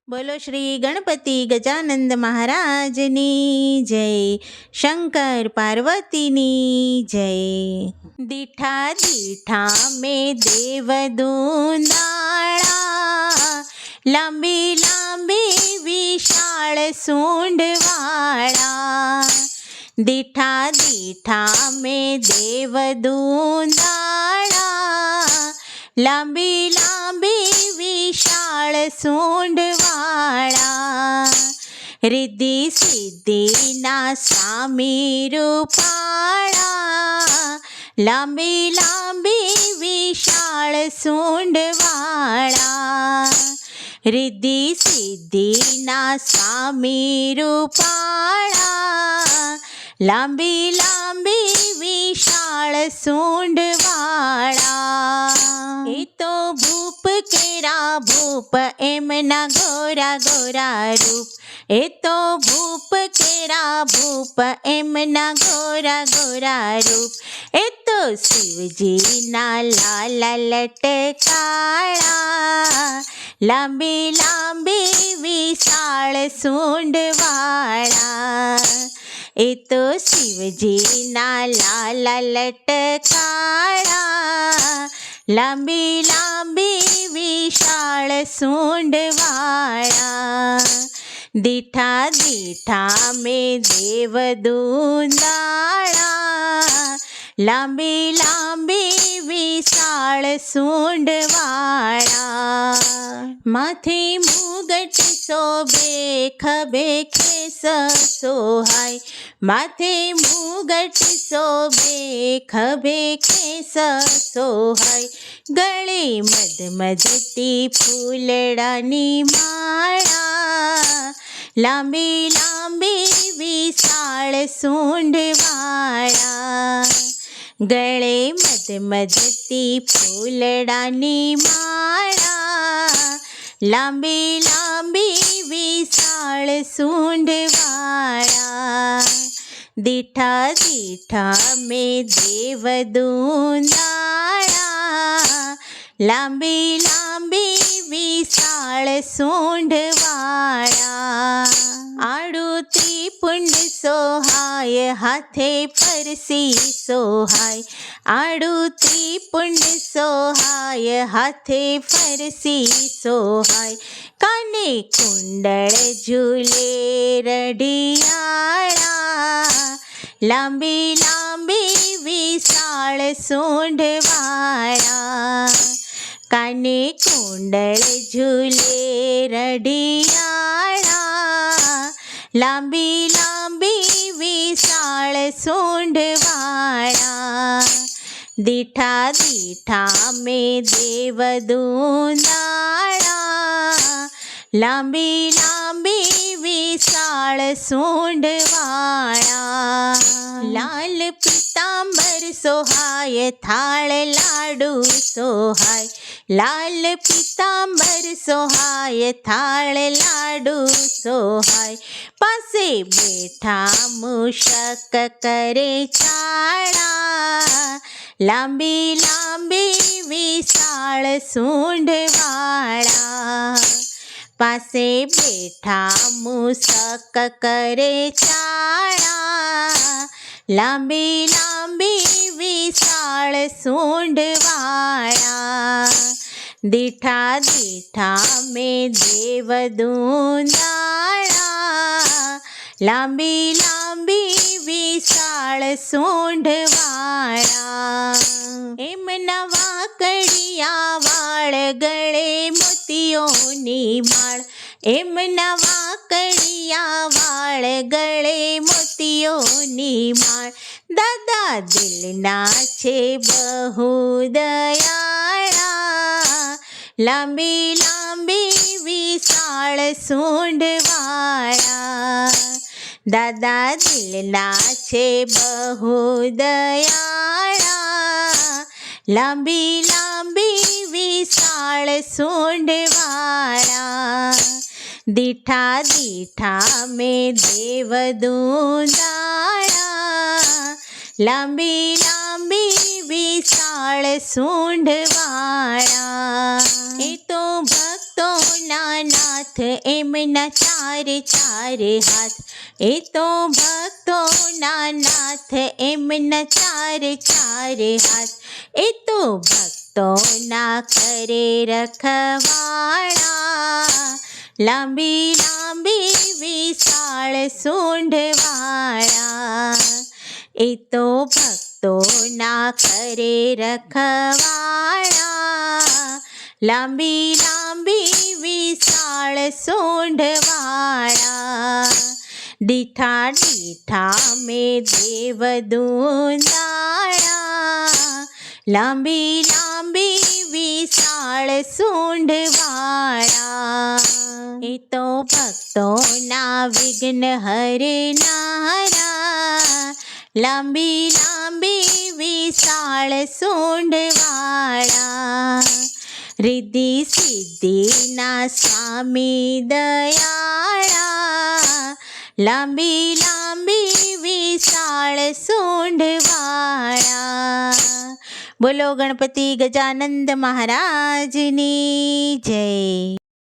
બોલો શ્રી ગણપતિ ગજાનંદ મહારાજની જય, શંકર પાર્વતીની જય. દીઠા દીઠા મેં દેવ દુંદાળા, લાંબી લાંબી વિશાળ સૂંઢવાળા. દીઠા દીઠા મેં દેવ દુંદાળા, લાંબી લાંબી વિશાળ સૂંઢવાળા. રિદ્ધિ સિદ્ધિના સ્વામી રૂપાળા, લાંબી લાંબી વિશાળ સૂંઢવાળા. રિદ્ધિ સિદ્ધિના સ્વામી રૂપાળા, લાંબી લાંબી વિશાળ સૂંઢવાળા. એ તો ભૂપ કેરા ભૂપ એમના ગોરા ગોરા રૂપ. એ તો ભૂપ કેરા ભૂપ એમના ગોરા ગોરા રૂપ. એ તો શિવજીના લાલા લટકાળા, લાંબી લાંબી વિશાળ સૂંઢવાળા. એ તો શિવજીના લાલા લટકાળા, લાંબી લાંબી વિશાળ સૂંઢવાળા. દીઠા દીઠા મેં દેવ દુંદાળા, લાંબી લાંબી વિશાળ સૂંઢવાળા. માથે મુગટ શોભે ખભે ખેસ સોહાય. માથે મુગટ શોભે ખભે ખેસ સોહાય. ગળે મધ મધતી ફૂલડાની માળા, લાંબી લાંબી વિશાળ સૂંઢવાળા. ગળે મધ મધતી ફૂલડાની માળા, લાંબી લાંબી વિશાળ સૂંઢવાળા. દીઠા દીઠા મેં દેવ દુંદાળા, લાંબી લાંબી વિશાળ સૂંઢવાળા. આડું ત્રિપુંડ સોહાય, હાથે પરસી સોહાય. આડું ત્રિપુંડ સોહાય, હાથે ફરસી સોહાય. કાને કુંડળ ઝૂલે રઢિયાળા, લાંબી લાંબી વિશાળ સૂંઢવાળા. કાને કુંડળ ઝૂલે રઢિયાળા, લાંબી લાંબી વિશાળ સૂંઢવાળા. દીઠા દીઠા મેં દેવ દુંદાળા, લાંબી લાંબી વિશાળ સૂંઢવાળા. લાલ પીતાંબર સોહાય, થાળ લાડુ સોહાય. લાલ પીતાંબર સોહાય, થાળ લાડુ સોહાય. પાસે બેઠા મૂષક કરે ચાળા, લાંબી લાંબી વિશાળ સૂંઢવાળા. પાસે બેઠા મૂષક કરે ચાળા, લાંબી લાંબી વિશાળ સૂંઢવાળા. દીઠા દીઠા મેં દેવ દુંદાળા, લાંબી લાંબી વિશાળ સૂંઢવાળા. એમના વાકડિયા વાળ, ગળે મોતીઓની માળ. એમના વાકડિયા વાળ, ગળે મોતીઓની માળ. દાદા દિલના છે બહુ દયાળા, લાંબી લાંબી વિશાળ સૂંઢવાળા. દાદા દિલના છે બહુ દયાળા, લાંબી લાંબી વિશાળ સૂંઢવાળા. દીઠા દીઠા મેં દેવ દુંદાળા, લાંબી લાંબી વિશાળ સૂંઢવાળા. એ તો ભક્ત ભક્તોના નાથ એમના ચારે ચારે હાથ એ તો ભક્તોના નાથ એમના ચારે ચારે હાથ એ તો ભક્તોના કરે રખવાળા લાંબી લાંબી વિશાળ સૂંઢવાળા એ તો ભક્તોના કરે રખવાળા લાંબી લાંબી વિશાળ સૂંઢવાળા દીઠા દીઠા મેં દેવ દૂંદાળા લાંબી લાંબી વિશાળ સૂંઢવાળા એ તો ભક્તોના વિઘ્ન હરનારા લાંબી લાંબી વિશાળ સૂંઢવાળા રિદ્ધિ સિદ્ધિના સ્વામી દયાળા લાંબી લાંબી વિશાળ સૂંઢવાળા બોલો ગણપતિ ગજાનંદ મહારાજની જય.